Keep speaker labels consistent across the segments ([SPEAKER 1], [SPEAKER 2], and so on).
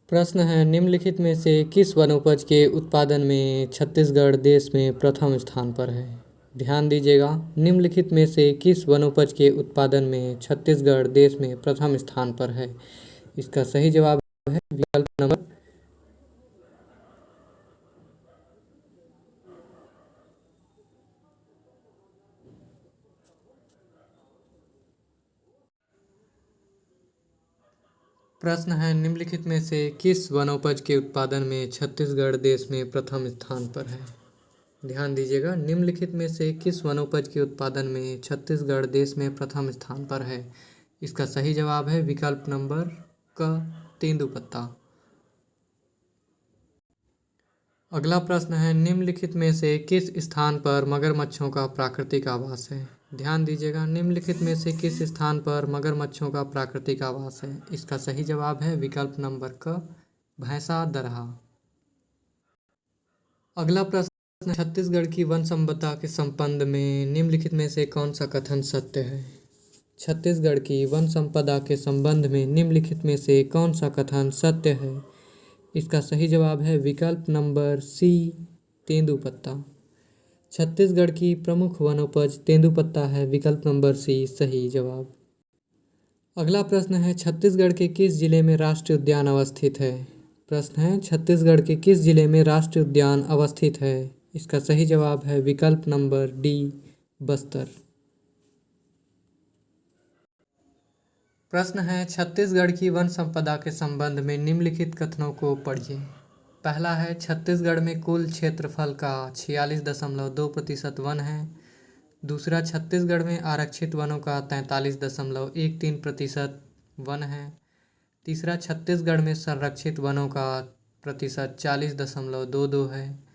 [SPEAKER 1] प्रश्न है, निम्नलिखित में से किस वनोपज के उत्पादन में छत्तीसगढ़ देश में प्रथम स्थान पर है? ध्यान दीजिएगा, निम्नलिखित में से किस वनोपज के उत्पादन में छत्तीसगढ़ देश में प्रथम स्थान पर है? इसका सही जवाब है विकल्प नंबर। प्रश्न है, निम्नलिखित में से किस वनोपज के उत्पादन में छत्तीसगढ़ देश में प्रथम स्थान पर है? ध्यान दीजिएगा, निम्नलिखित में से किस वनोपज के उत्पादन में छत्तीसगढ़ देश में प्रथम स्थान पर है? इसका सही जवाब है विकल्प नंबर क, तेंदूपत्ता। अगला प्रश्न है, निम्नलिखित में से किस स्थान पर मगरमच्छों का प्राकृतिक आवास है? ध्यान दीजिएगा, निम्नलिखित में से किस स्थान पर मगरमच्छों का प्राकृतिक आवास है? इसका सही जवाब है विकल्प नंबर क, भैंसा दरहा। अगला प्रश्न, छत्तीसगढ़ की वन संपदा के संबंध में निम्नलिखित में से कौन सा कथन सत्य है? छत्तीसगढ़ की वन संपदा के संबंध में निम्नलिखित में से कौन सा कथन सत्य है? इसका सही जवाब है विकल्प नंबर सी, तेंदूपत्ता। छत्तीसगढ़ की प्रमुख वनोपज तेंदूपत्ता है, विकल्प नंबर सी सही जवाब। अगला प्रश्न है, छत्तीसगढ़ के किस जिले में राष्ट्रीय उद्यान अवस्थित है? प्रश्न है, छत्तीसगढ़ के किस जिले में राष्ट्रीय उद्यान अवस्थित है? इसका सही जवाब है विकल्प नंबर डी, बस्तर। प्रश्न है, छत्तीसगढ़ की वन संपदा के संबंध में निम्नलिखित कथनों को पढ़िए। पहला है, छत्तीसगढ़ में कुल क्षेत्रफल का 46.2% वन है। दूसरा, छत्तीसगढ़ में आरक्षित वनों का 43.13% वन है। तीसरा, छत्तीसगढ़ में संरक्षित वनों का प्रतिशत 40.22 है।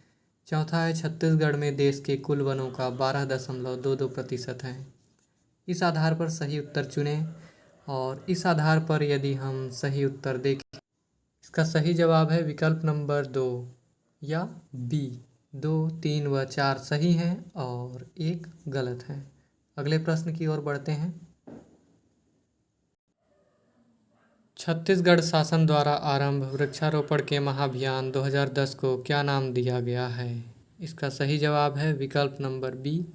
[SPEAKER 1] चौथा है, छत्तीसगढ़ में देश के कुल वनों का 12.22% है। इस आधार पर सही उत्तर चुनें और इस आधार पर यदि हम सही उत्तर देखें, इसका सही जवाब है विकल्प नंबर 2 या बी। 2, 3 व 4 सही हैं और 1 गलत है। अगले प्रश्न की ओर बढ़ते हैं। छत्तीसगढ़ शासन द्वारा आरंभ वृक्षारोपण के महाअभियान 2010 को क्या नाम दिया गया है? इसका सही जवाब है विकल्प नंबर बी,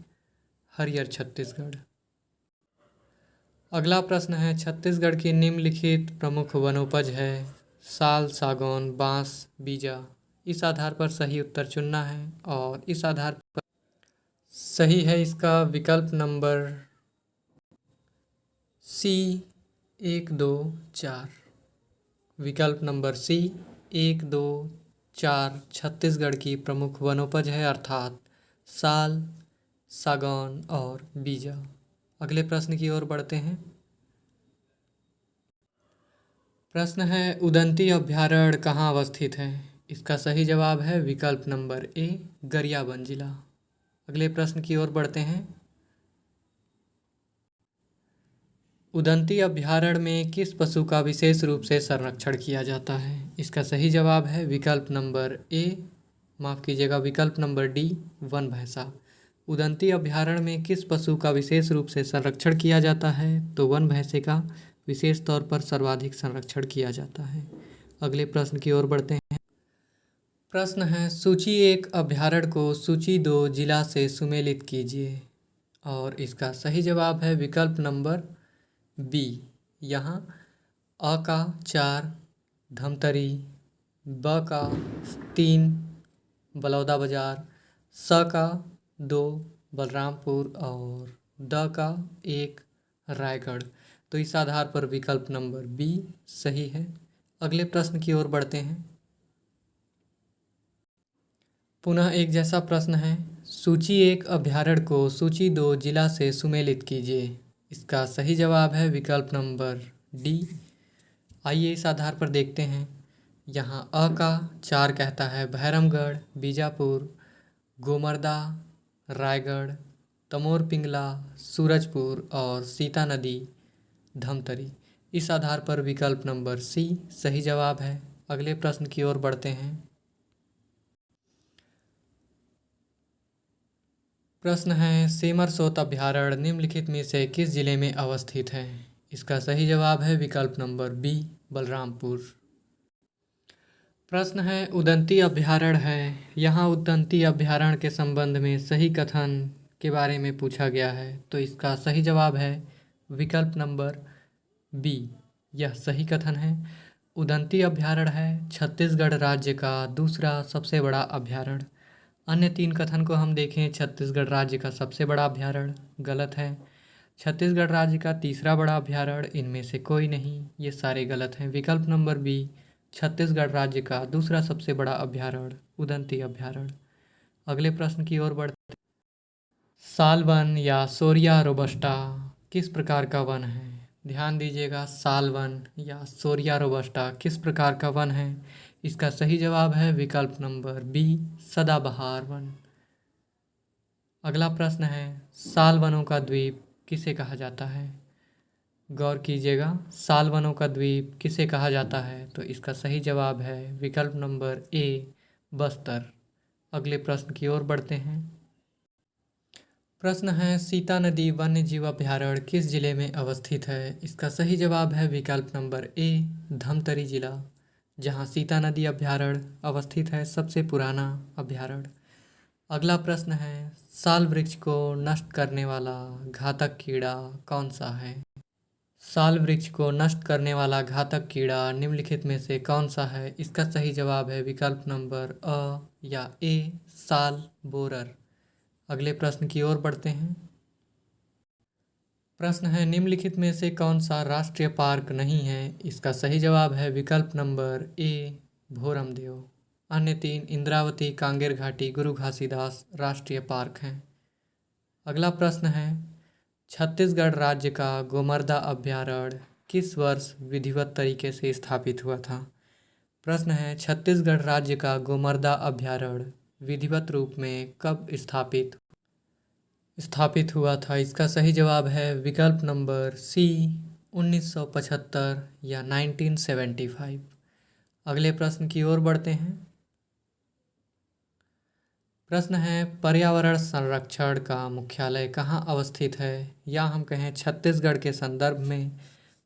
[SPEAKER 1] हरियर छत्तीसगढ़। अगला प्रश्न है, छत्तीसगढ़ की निम्नलिखित प्रमुख वनोपज है साल, सागौन, बांस, बीजा। इस आधार पर सही उत्तर चुनना है और इस आधार पर सही है इसका विकल्प नंबर सी, 1, 2, 4। विकल्प नंबर सी, 1, 2, 4 छत्तीसगढ़ की प्रमुख वनोपज है, अर्थात साल, सागौन और बीजा। अगले प्रश्न की ओर बढ़ते हैं। प्रश्न है, उदंती अभ्यारण्य कहाँ अवस्थित है? इसका सही जवाब है विकल्प नंबर ए, गरियाबंद जिला। अगले प्रश्न की ओर बढ़ते हैं। उदंती अभ्यारण्य में किस पशु का विशेष रूप से संरक्षण किया जाता है? इसका सही जवाब है विकल्प नंबर ए, माफ़ कीजिएगा, विकल्प नंबर डी, वन भैंसा। उदंती अभ्यारण्य में किस पशु का विशेष रूप से संरक्षण किया जाता है? तो वन भैंसे का विशेष तौर पर सर्वाधिक संरक्षण किया जाता है। अगले प्रश्न की ओर बढ़ते हैं। प्रश्न है, सूची 1 अभ्यारण्य को सूची 2 जिला से सुमेलित कीजिए और इसका सही जवाब है विकल्प नंबर बी। यहाँ अ का 4 धमतरी, ब का 3 बलौदाबाजार, स का 2 बलरामपुर और द का 1 रायगढ़। तो इस आधार पर विकल्प नंबर बी सही है। अगले प्रश्न की ओर बढ़ते हैं। पुनः एक जैसा प्रश्न है, सूची 1 अभ्यारण्य को सूची 2 जिला से सुमेलित कीजिए। इसका सही जवाब है विकल्प नंबर डी। आइए इस आधार पर देखते हैं। यहाँ अ का 4 कहता है भैरमगढ़, बीजापुर, गोमर्दा, रायगढ़, तमोर पिंगला, सूरजपुर और सीता नदी, धमतरी। इस आधार पर विकल्प नंबर सी सही जवाब है। अगले प्रश्न की ओर बढ़ते हैं। प्रश्न है, सेमरसोत अभ्यारण्य निम्नलिखित में से किस जिले में अवस्थित है? इसका सही जवाब है विकल्प नंबर बी, बलरामपुर। प्रश्न है उदंती अभयारण्य है। यहाँ उदंती अभयारण्य के संबंध में सही कथन के बारे में पूछा गया है। तो इसका सही जवाब है विकल्प नंबर बी। यह सही कथन है। उदंती अभयारण्य है छत्तीसगढ़ राज्य का दूसरा सबसे बड़ा अभयारण्य। अन्य तीन कथन को हम देखें, छत्तीसगढ़ राज्य का सबसे बड़ा अभयारण्य गलत है। छत्तीसगढ़ राज्य का तीसरा बड़ा अभयारण्य, इनमें से कोई नहीं, ये सारे गलत हैं। विकल्प नंबर बी छत्तीसगढ़ राज्य का दूसरा सबसे बड़ा अभयारण्य उदंती अभयारण्य। अगले प्रश्न की ओर बढ़ते। सालवन या सोरिया रोबस्टा किस प्रकार का वन है? ध्यान दीजिएगा, सालवन या सोरिया रोबस्टा किस प्रकार का वन है? इसका सही जवाब है विकल्प नंबर बी सदाबहार वन। अगला प्रश्न है साल वनों का द्वीप किसे कहा जाता है? गौर कीजिएगा, साल वनों का द्वीप किसे कहा जाता है? तो इसका सही जवाब है विकल्प नंबर ए बस्तर। अगले प्रश्न की ओर बढ़ते हैं। प्रश्न है सीता नदी वन्य जीव अभयारण्य किस जिले में अवस्थित है? इसका सही जवाब है विकल्प नंबर ए धमतरी जिला, जहां सीता नदी अभयारण्य अवस्थित है, सबसे पुराना अभयारण्य। अगला प्रश्न है साल वृक्ष को नष्ट करने वाला घातक कीड़ा कौन सा है? साल वृक्ष को नष्ट करने वाला घातक कीड़ा निम्नलिखित में से कौन सा है? इसका सही जवाब है विकल्प नंबर अ या ए साल बोरर। अगले प्रश्न की ओर बढ़ते हैं। प्रश्न है निम्नलिखित में से कौन सा राष्ट्रीय पार्क नहीं है? इसका सही जवाब है विकल्प नंबर ए भोरमदेव। अन्य तीन इंद्रावती, कांगेर घाटी, गुरु घासीदास राष्ट्रीय पार्क हैं। अगला प्रश्न है छत्तीसगढ़ राज्य का गोमर्दा अभयारण्य किस वर्ष विधिवत तरीके से स्थापित हुआ था? प्रश्न है छत्तीसगढ़ राज्य का गोमर्दा अभयारण्य विधिवत रूप में कब स्थापित हुआ था? इसका सही जवाब है विकल्प नंबर सी 1975 या 1975। अगले प्रश्न की ओर बढ़ते हैं। प्रश्न है पर्यावरण संरक्षण का मुख्यालय कहाँ अवस्थित है? या हम कहें छत्तीसगढ़ के संदर्भ में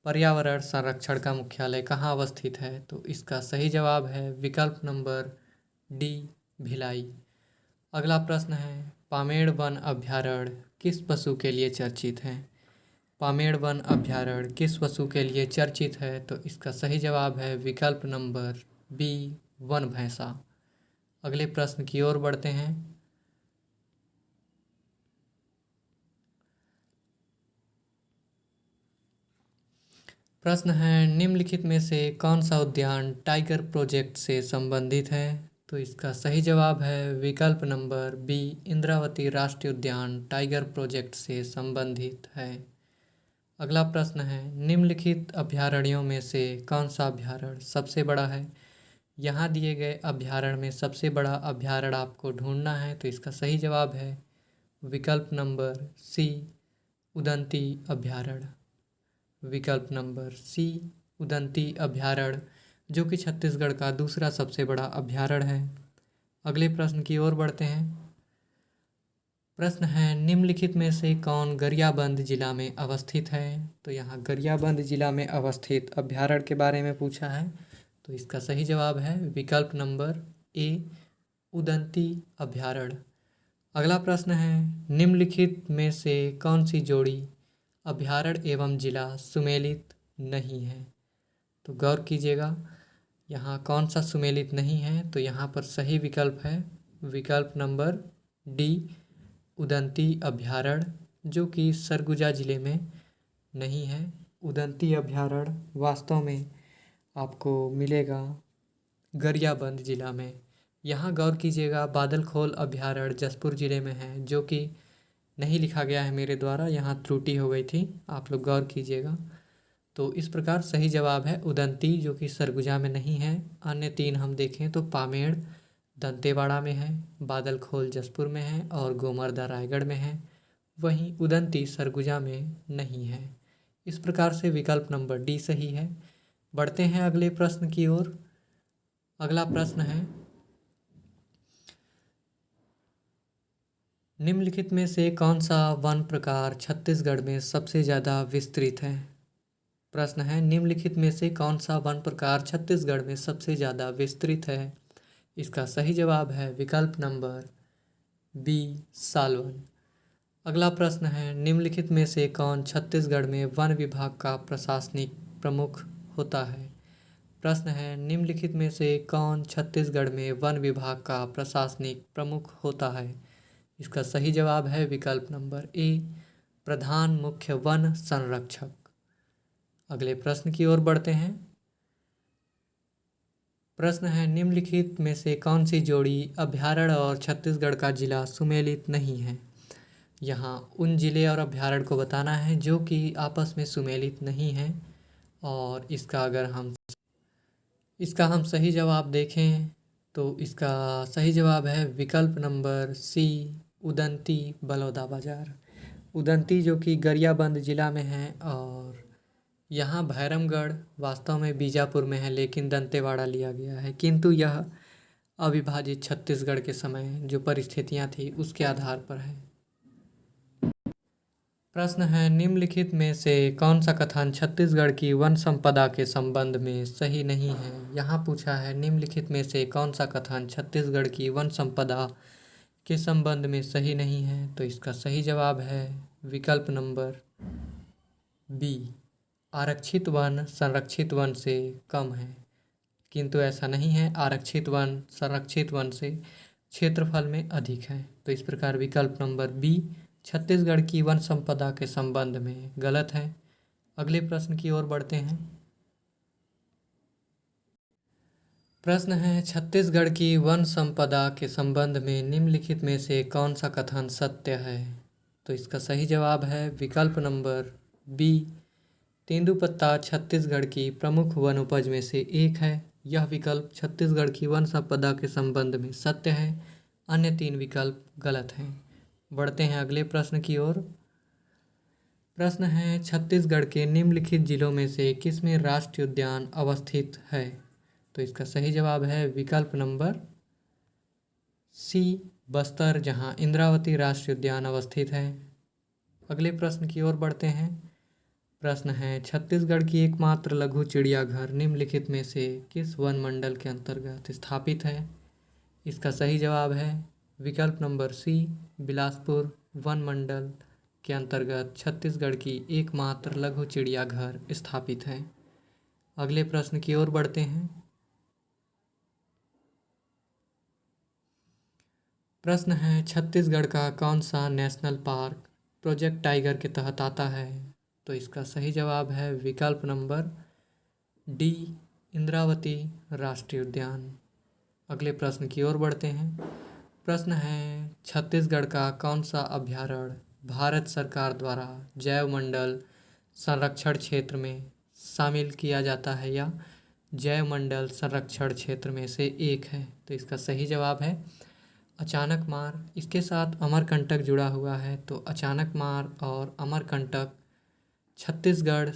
[SPEAKER 1] पर्यावरण संरक्षण का मुख्यालय कहाँ अवस्थित है? तो इसका सही जवाब है विकल्प नंबर डी भिलाई। अगला प्रश्न है पामेड़ वन अभयारण्य किस पशु के लिए चर्चित है? पामेड़ वन अभयारण्य किस पशु के लिए चर्चित है? तो इसका सही जवाब है विकल्प नंबर बी वन भैंसा। अगले प्रश्न की ओर बढ़ते हैं। प्रश्न है निम्नलिखित में से कौन सा उद्यान टाइगर प्रोजेक्ट से संबंधित है? तो इसका सही जवाब है विकल्प नंबर बी इंद्रावती राष्ट्रीय उद्यान टाइगर प्रोजेक्ट से संबंधित है। अगला प्रश्न है निम्नलिखित अभयारण्यों में से कौन सा अभयारण्य सबसे बड़ा है? यहाँ दिए गए अभयारण्य में सबसे बड़ा अभयारण्य आपको ढूंढना है। तो इसका सही जवाब है विकल्प नंबर सी उदंती अभयारण्य। विकल्प नंबर सी उदंती अभयारण्य, जो कि छत्तीसगढ़ का दूसरा सबसे बड़ा अभयारण्य है। अगले प्रश्न की ओर बढ़ते हैं। प्रश्न है निम्नलिखित में से कौन गरियाबंद जिला में अवस्थित है? तो यहाँ गरियाबंद जिला में अवस्थित अभयारण्य के बारे में पूछा है। तो इसका सही जवाब है विकल्प नंबर ए उदंती अभयारण्य। अगला प्रश्न है निम्नलिखित में से कौन सी जोड़ी अभयारण्य एवं जिला सुमेलित नहीं है? तो गौर कीजिएगा, यहाँ कौन सा सुमेलित नहीं है? तो यहाँ पर सही विकल्प है विकल्प नंबर डी उदंती अभयारण्य, जो कि सरगुजा जिले में नहीं है। उदंती अभयारण्य वास्तव में आपको मिलेगा गरियाबंद जिला में। यहाँ गौर कीजिएगा बादलखोल अभयारण्य जसपुर जिले में है, जो कि नहीं लिखा गया है मेरे द्वारा, यहाँ त्रुटि हो गई थी, आप लोग गौर कीजिएगा। तो इस प्रकार सही जवाब है उदंती, जो कि सरगुजा में नहीं है। अन्य तीन हम देखें तो पामेड़ दंतेवाड़ा में है, बादलखोल जसपुर में है और गोमर्दा रायगढ़ में है। वहीं उदंती सरगुजा में नहीं है। इस प्रकार से विकल्प नंबर डी सही है। बढ़ते हैं अगले प्रश्न की ओर। अगला प्रश्न है निम्नलिखित में से कौन सा वन प्रकार छत्तीसगढ़ में सबसे ज़्यादा विस्तृत है? प्रश्न है निम्नलिखित में से कौन सा वन प्रकार छत्तीसगढ़ में सबसे ज़्यादा विस्तृत है? इसका सही जवाब है विकल्प नंबर बी सालवन। अगला प्रश्न है निम्नलिखित में से कौन छत्तीसगढ़ में वन विभाग का प्रशासनिक प्रमुख होता है? प्रश्न है निम्नलिखित में से कौन छत्तीसगढ़ में वन विभाग का प्रशासनिक प्रमुख होता है? इसका सही जवाब है विकल्प नंबर ए प्रधान मुख्य वन संरक्षक। अगले प्रश्न की ओर बढ़ते हैं। प्रश्न है निम्नलिखित में से कौन सी जोड़ी अभ्यारण्य और छत्तीसगढ़ का जिला सुमेलित नहीं है? यहाँ उन जिले और अभ्यारण्य को बताना है जो कि आपस में सुमेलित नहीं हैं। और इसका हम सही जवाब देखें तो इसका सही जवाब है विकल्प नंबर सी उदंती बलौदाबाजार। उदंती जो कि गरियाबंद जिला में है और यहाँ भैरमगढ़ वास्तव में बीजापुर में है, लेकिन दंतेवाड़ा लिया गया है, किंतु यह अविभाजित छत्तीसगढ़ के समय जो परिस्थितियाँ थी उसके आधार पर है। प्रश्न है निम्नलिखित में से कौन सा कथन छत्तीसगढ़ की वन संपदा के संबंध में सही नहीं है? यहाँ पूछा है निम्नलिखित में से कौन सा कथन छत्तीसगढ़ की वन संपदा के संबंध में सही नहीं है? तो इसका सही जवाब है विकल्प नंबर बी आरक्षित वन संरक्षित वन से कम है। किंतु ऐसा नहीं है, आरक्षित वन संरक्षित वन से क्षेत्रफल में अधिक है। तो इस प्रकार विकल्प नंबर बी छत्तीसगढ़ की वन संपदा के संबंध में गलत है। अगले प्रश्न की ओर बढ़ते हैं। प्रश्न है छत्तीसगढ़ की वन संपदा के संबंध में निम्नलिखित में से कौन सा कथन सत्य है? तो इसका सही जवाब है विकल्प नंबर बी तेंदुपत्ता छत्तीसगढ़ की प्रमुख वन उपज में से एक है। यह विकल्प छत्तीसगढ़ की वन संपदा के संबंध में सत्य है, अन्य 3 विकल्प गलत हैं। बढ़ते हैं अगले प्रश्न की ओर। प्रश्न है छत्तीसगढ़ के निम्नलिखित जिलों में से किसमें राष्ट्रीय उद्यान अवस्थित है? तो इसका सही जवाब है विकल्प नंबर सी बस्तर, जहां इंद्रावती राष्ट्रीय उद्यान अवस्थित है। अगले प्रश्न की ओर बढ़ते हैं। प्रश्न है छत्तीसगढ़ की एकमात्र लघु चिड़ियाघर निम्नलिखित में से किस वन मंडल के अंतर्गत स्थापित है? इसका सही जवाब है विकल्प नंबर सी बिलासपुर वन मंडल के अंतर्गत छत्तीसगढ़ की एकमात्र लघु चिड़ियाघर स्थापित है। अगले प्रश्न की ओर बढ़ते हैं। प्रश्न है छत्तीसगढ़ का कौन सा नेशनल पार्क प्रोजेक्ट टाइगर के तहत आता है? तो इसका सही जवाब है विकल्प नंबर डी इंद्रावती राष्ट्रीय उद्यान। अगले प्रश्न की ओर बढ़ते हैं। प्रश्न है छत्तीसगढ़ का कौन सा अभ्यारण्य भारत सरकार द्वारा जैव मंडल संरक्षण क्षेत्र में शामिल किया जाता है या जैव मंडल संरक्षण क्षेत्र में से एक है? तो इसका सही जवाब है अचानकमार। इसके साथ अमरकंटक जुड़ा हुआ है, तो अचानकमार और अमरकंटक छत्तीसगढ़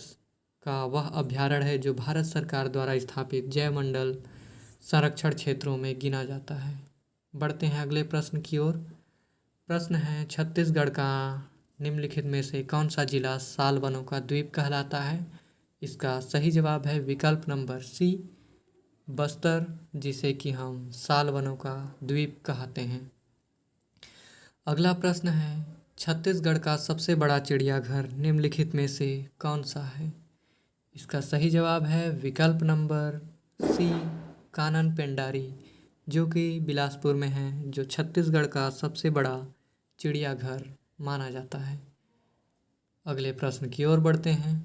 [SPEAKER 1] का वह अभ्यारण्य है जो भारत सरकार द्वारा स्थापित जैव मंडल संरक्षण क्षेत्रों में गिना जाता है। बढ़ते हैं अगले प्रश्न की ओर। प्रश्न है छत्तीसगढ़ का निम्नलिखित में से कौन सा जिला साल वनों का द्वीप कहलाता है? इसका सही जवाब है विकल्प नंबर सी बस्तर, जिसे कि हम साल वनों का द्वीप कहते हैं। अगला प्रश्न है छत्तीसगढ़ का सबसे बड़ा चिड़ियाघर निम्नलिखित में से कौन सा है? इसका सही जवाब है विकल्प नंबर सी कानन पेंडारी, जो कि बिलासपुर में है, जो छत्तीसगढ़ का सबसे बड़ा चिड़ियाघर माना जाता है। अगले प्रश्न की ओर बढ़ते हैं।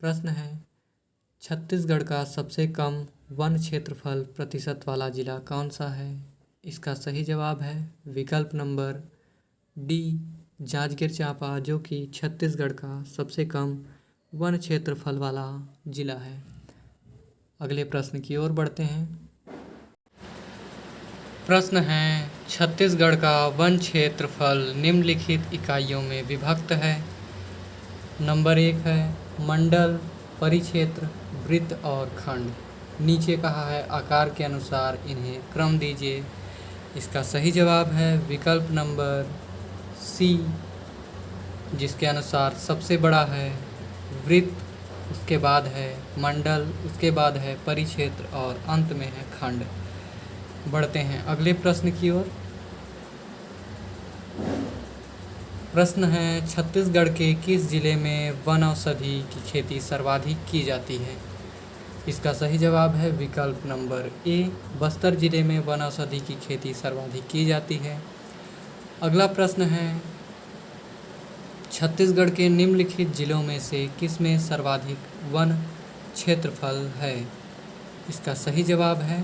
[SPEAKER 1] प्रश्न है छत्तीसगढ़ का सबसे कम वन क्षेत्रफल प्रतिशत वाला जिला कौन सा है? इसका सही जवाब है विकल्प नंबर डी जांजगीर चांपा, जो कि छत्तीसगढ़ का सबसे कम वन क्षेत्रफल वाला जिला है। अगले प्रश्न की ओर बढ़ते हैं। प्रश्न है छत्तीसगढ़ का वन क्षेत्रफल निम्नलिखित इकाइयों में विभक्त है। नंबर 1 है मंडल, परिक्षेत्र, वृत्त और खंड। नीचे कहा है आकार के अनुसार इन्हें क्रम दीजिए। इसका सही जवाब है विकल्प नंबर सी, जिसके अनुसार सबसे बड़ा है वृत्त, उसके बाद है मंडल, उसके बाद है परिक्षेत्र और अंत में है खंड। बढ़ते हैं अगले प्रश्न की ओर। प्रश्न है छत्तीसगढ़ के किस जिले में वन औषधि की खेती सर्वाधिक की जाती है? इसका सही जवाब है विकल्प नंबर ए, बस्तर जिले में वन औषधि की खेती सर्वाधिक की जाती है। अगला प्रश्न है छत्तीसगढ़ के निम्नलिखित जिलों में से किसमें सर्वाधिक वन क्षेत्रफल है? इसका सही जवाब है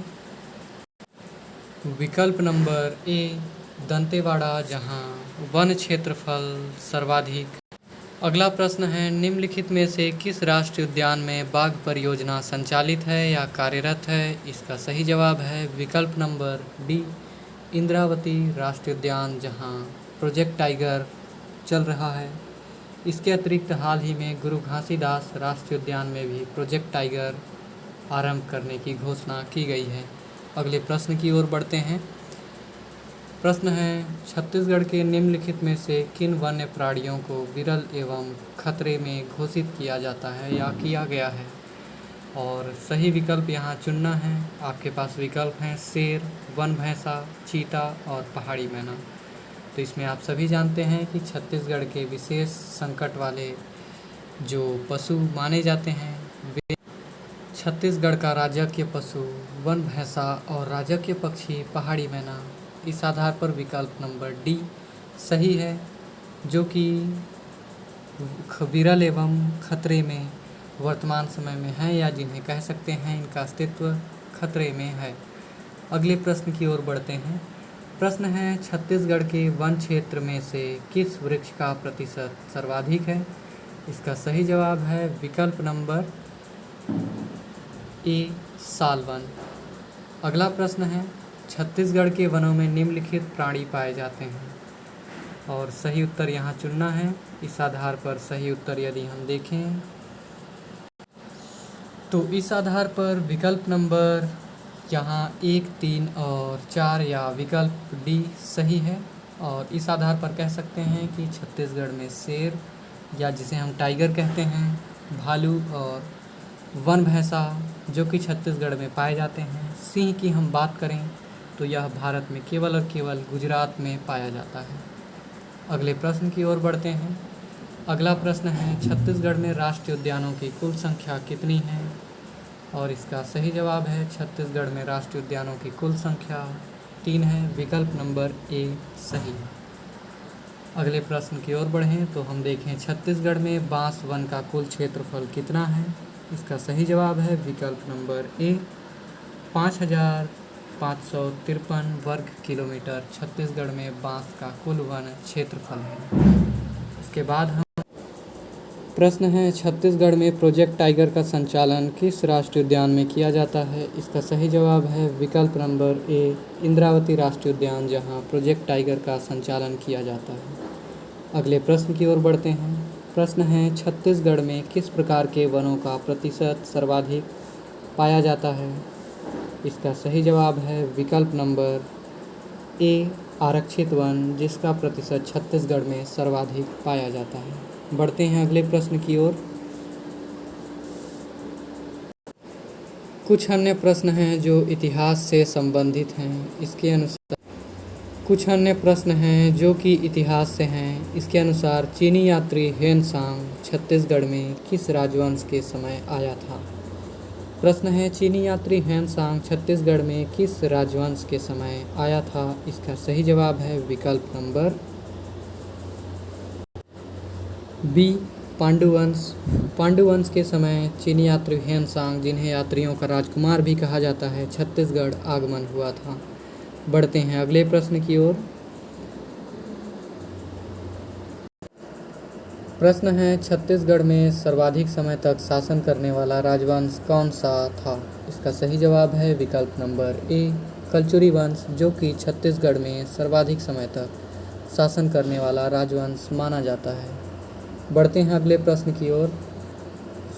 [SPEAKER 1] विकल्प नंबर ए, दंतेवाड़ा, जहां वन क्षेत्रफल सर्वाधिक। अगला प्रश्न है निम्नलिखित में से किस राष्ट्रीय उद्यान में बाघ परियोजना संचालित है या कार्यरत है? इसका सही जवाब है विकल्प नंबर डी, इंद्रावती राष्ट्रीय उद्यान, जहां प्रोजेक्ट टाइगर चल रहा है। इसके अतिरिक्त हाल ही में गुरु घासीदास राष्ट्रीय उद्यान में भी प्रोजेक्ट टाइगर आरंभ करने की घोषणा की गई है। अगले प्रश्न की ओर बढ़ते हैं। प्रश्न है छत्तीसगढ़ के निम्नलिखित में से किन वन्य प्राणियों को विरल एवं खतरे में घोषित किया जाता है या किया गया है? और सही विकल्प यहाँ चुनना है। आपके पास विकल्प हैं शेर, वन भैंसा, चीता और पहाड़ी मैना। तो इसमें आप सभी जानते हैं कि छत्तीसगढ़ के विशेष संकट वाले जो पशु माने जाते हैं वे छत्तीसगढ़ का राजकीय पशु वन भैंसा और राजकीय पक्षी पहाड़ी मैना। इस आधार पर विकल्प नंबर डी सही है, जो कि विरल एवं खतरे में वर्तमान समय में है या जिन्हें कह सकते हैं इनका अस्तित्व खतरे में है। अगले प्रश्न की ओर बढ़ते हैं। प्रश्न है छत्तीसगढ़ के वन क्षेत्र में से किस वृक्ष का प्रतिशत सर्वाधिक है? इसका सही जवाब है विकल्प नंबर ए, सालवन। अगला प्रश्न है छत्तीसगढ़ के वनों में निम्नलिखित प्राणी पाए जाते हैं और सही उत्तर यहाँ चुनना है। इस आधार पर सही उत्तर यदि हम देखें तो इस आधार पर विकल्प नंबर यहाँ 1, 3 और 4 या विकल्प डी सही है। और इस आधार पर कह सकते हैं कि छत्तीसगढ़ में शेर या जिसे हम टाइगर कहते हैं, भालू और वन भैंसा जो कि छत्तीसगढ़ में पाए जाते हैं। सिंह की हम बात करें तो यह भारत में केवल और केवल गुजरात में पाया जाता है। अगले प्रश्न की ओर बढ़ते हैं। अगला प्रश्न है छत्तीसगढ़ में राष्ट्रीय उद्यानों की कुल संख्या कितनी है? और इसका सही जवाब है छत्तीसगढ़ में राष्ट्रीय उद्यानों की कुल संख्या 3 है। विकल्प नंबर ए सही। अगले प्रश्न की ओर बढ़ें तो हम देखें छत्तीसगढ़ में बांस वन का कुल क्षेत्रफल कितना है? इसका सही जवाब है विकल्प नंबर ए, 5553 वर्ग किलोमीटर छत्तीसगढ़ में बांस का कुल वन क्षेत्रफल है। इसके बाद हम प्रश्न है छत्तीसगढ़ में प्रोजेक्ट टाइगर का संचालन किस राष्ट्रीय उद्यान में किया जाता है? इसका सही जवाब है विकल्प नंबर ए, इंद्रावती राष्ट्रीय उद्यान, जहां प्रोजेक्ट टाइगर का संचालन किया जाता है। अगले प्रश्न की ओर बढ़ते हैं। प्रश्न है छत्तीसगढ़ में किस प्रकार के वनों का प्रतिशत सर्वाधिक पाया जाता है? इसका सही जवाब है विकल्प नंबर ए, आरक्षित वन, जिसका प्रतिशत छत्तीसगढ़ में सर्वाधिक पाया जाता है। बढ़ते हैं अगले प्रश्न की ओर। कुछ अन्य प्रश्न हैं जो इतिहास से संबंधित हैं। इसके अनुसार कुछ अन्य प्रश्न हैं जो कि इतिहास से हैं। इसके अनुसार चीनी यात्री हेनसांग छत्तीसगढ़ में किस राजवंश के समय आया था? प्रश्न है चीनी यात्री हेनसांग छत्तीसगढ़ में किस राजवंश के समय आया था? इसका सही जवाब है विकल्प नंबर बी, पांडुवंश। पांडुवंश के समय चीनी यात्री हेनसांग, जिन्हें यात्रियों का राजकुमार भी कहा जाता है, छत्तीसगढ़ आगमन हुआ था। बढ़ते हैं अगले प्रश्न की ओर। प्रश्न है छत्तीसगढ़ में सर्वाधिक समय तक शासन करने वाला राजवंश कौन सा था? इसका सही जवाब है विकल्प नंबर ए, कलचुरी वंश, जो कि छत्तीसगढ़ में सर्वाधिक समय तक शासन करने वाला राजवंश माना जाता है। बढ़ते हैं अगले प्रश्न की ओर।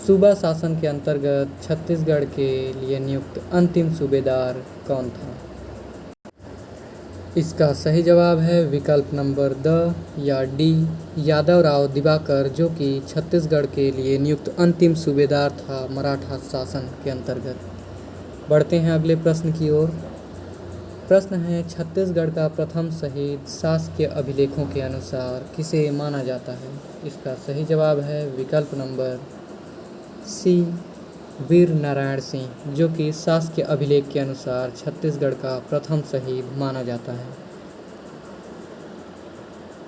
[SPEAKER 1] सूबा शासन के अंतर्गत छत्तीसगढ़ के लिए नियुक्त अंतिम सूबेदार कौन था? इसका सही जवाब है विकल्प नंबर द या डी, यादव राव दिवाकर, जो कि छत्तीसगढ़ के लिए नियुक्त अंतिम सूबेदार था मराठा शासन के अंतर्गत। बढ़ते हैं अगले प्रश्न की ओर। प्रश्न है, छत्तीसगढ़ का प्रथम शहीद शासकीय अभिलेखों के अनुसार किसे माना जाता है? इसका सही जवाब है विकल्प नंबर सी, वीर नारायण सिंह, जो कि शासकीय अभिलेख के अनुसार छत्तीसगढ़ का प्रथम शहीद माना जाता है।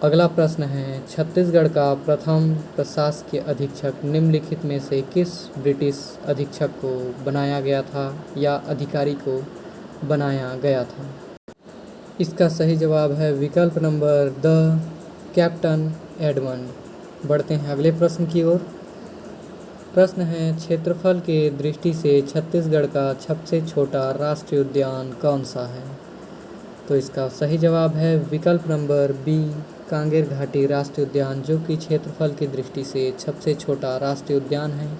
[SPEAKER 1] अगला प्रश्न है, छत्तीसगढ़ का प्रथम प्रशासकीय अधीक्षक निम्नलिखित में से किस ब्रिटिश अधीक्षक को बनाया गया था या अधिकारी को बनाया गया था? इसका सही जवाब है विकल्प नंबर द, कैप्टन एडमंड। बढ़ते हैं अगले प्रश्न की ओर। प्रश्न है, क्षेत्रफल के दृष्टि से छत्तीसगढ़ का सबसे छोटा राष्ट्रीय उद्यान कौन सा है? तो इसका सही जवाब है विकल्प नंबर बी, कांगेर घाटी राष्ट्रीय उद्यान, जो कि क्षेत्रफल की दृष्टि से सबसे छोटा राष्ट्रीय उद्यान है।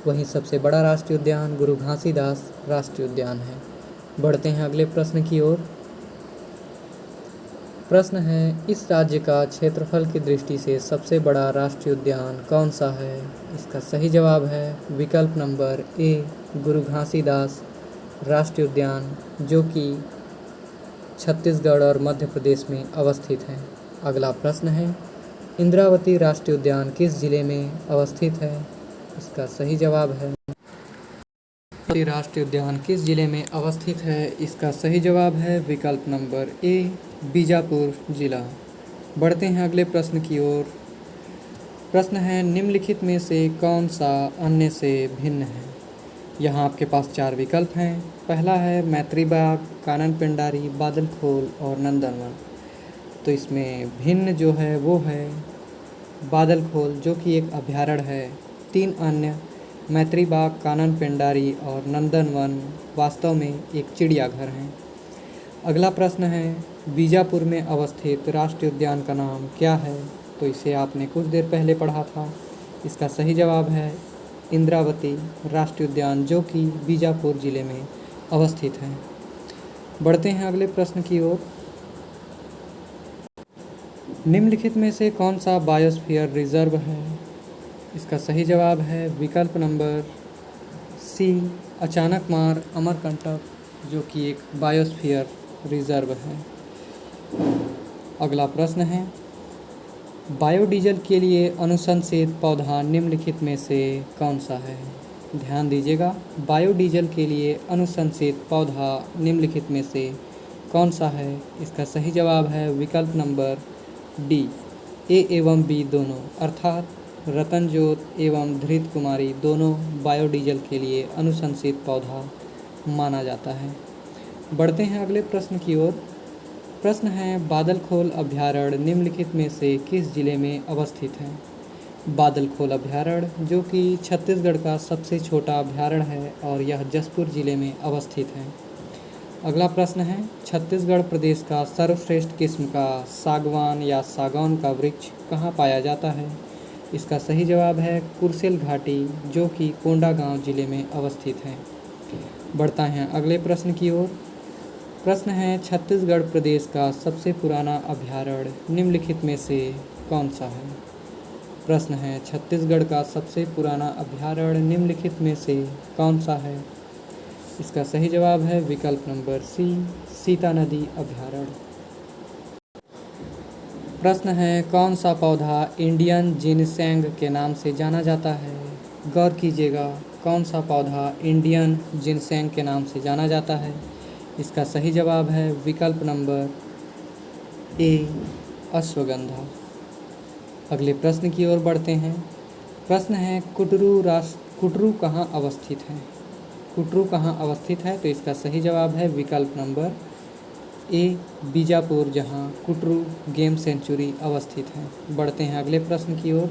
[SPEAKER 1] वहीं सबसे बड़ा राष्ट्रीय उद्यान गुरु घासीदास राष्ट्रीय उद्यान है। बढ़ते हैं अगले प्रश्न की ओर। प्रश्न है, इस राज्य का क्षेत्रफल की दृष्टि से सबसे बड़ा राष्ट्रीय उद्यान कौन सा है? इसका सही जवाब है विकल्प नंबर ए, गुरु घासीदास राष्ट्रीय उद्यान, जो कि छत्तीसगढ़ और मध्य प्रदेश में अवस्थित है। अगला प्रश्न है, इंद्रावती राष्ट्रीय उद्यान किस जिले में अवस्थित है? इसका सही जवाब है राष्ट्रीय उद्यान किस जिले में अवस्थित है? इसका सही जवाब है विकल्प नंबर ए, बीजापुर जिला। बढ़ते हैं अगले प्रश्न की ओर। प्रश्न है, निम्नलिखित में से कौन सा अन्य से भिन्न है? यहाँ आपके पास 4 विकल्प हैं। पहला है मैत्री बाग, कानन पेंडारी, बादलखोल और नंदनवन। तो इसमें भिन्न जो है वो है बादलखोल, जो कि एक अभयारण्य है। 3 अन्य मैत्री बाग, कानन पेंडारी और नंदनवन वास्तव में एक चिड़ियाघर हैं। अगला प्रश्न है, बीजापुर में अवस्थित राष्ट्रीय उद्यान का नाम क्या है? तो इसे आपने कुछ देर पहले पढ़ा था। इसका सही जवाब है इंद्रावती राष्ट्रीय उद्यान, जो कि बीजापुर जिले में अवस्थित है। बढ़ते हैं अगले प्रश्न की ओर। निम्नलिखित में से कौन सा बायोस्फीयर रिजर्व है? इसका सही जवाब है विकल्प नंबर सी, अचानकमार अमरकंटक, जो कि एक बायोस्फीयर रिजर्व है। अगला प्रश्न है, बायोडीजल के लिए अनुशंसित पौधा निम्नलिखित में से कौन सा है? ध्यान दीजिएगा, बायोडीजल के लिए अनुशंसित पौधा निम्नलिखित में से कौन सा है? इसका सही जवाब है विकल्प नंबर डी, ए एवं बी दोनों, अर्थात रतनजोत एवं धृत कुमारी दोनों बायोडीजल के लिए अनुशंसित पौधा माना जाता है। बढ़ते हैं अगले प्रश्न की ओर। प्रश्न है, बादलखोल अभयारण्य निम्नलिखित में से किस जिले में अवस्थित है? बादलखोल अभयारण्य, जो कि छत्तीसगढ़ का सबसे छोटा अभयारण्य है और यह जसपुर जिले में अवस्थित है। अगला प्रश्न है, छत्तीसगढ़ प्रदेश का सर्वश्रेष्ठ किस्म का सागवान या सागौन का वृक्ष कहाँ पाया जाता है? इसका सही जवाब है कुर्सेल घाटी, जो कि कोंडागांव जिले में अवस्थित है। बढ़ता है अगले प्रश्न की ओर। प्रश्न है, छत्तीसगढ़ प्रदेश का सबसे पुराना अभयारण्य निम्नलिखित में से कौन सा है? प्रश्न है, छत्तीसगढ़ का सबसे पुराना अभयारण्य निम्नलिखित में से कौन सा है? इसका सही जवाब है विकल्प नंबर सी, सीता नदी अभयारण्य। प्रश्न है, कौन सा पौधा इंडियन जिनसेंग के नाम से जाना जाता है? गौर कीजिएगा, कौन सा पौधा इंडियन जिनसेंग के नाम से जाना जाता है? इसका सही जवाब है विकल्प नंबर ए, अश्वगंधा। अगले प्रश्न की ओर बढ़ते हैं। प्रश्न है, कुटरू कहाँ अवस्थित है? कुटरू कहाँ अवस्थित है? तो इसका सही जवाब है विकल्प नंबर ए, बीजापुर, जहाँ कुटरू गेम सेंचुरी अवस्थित है। बढ़ते हैं अगले प्रश्न की ओर।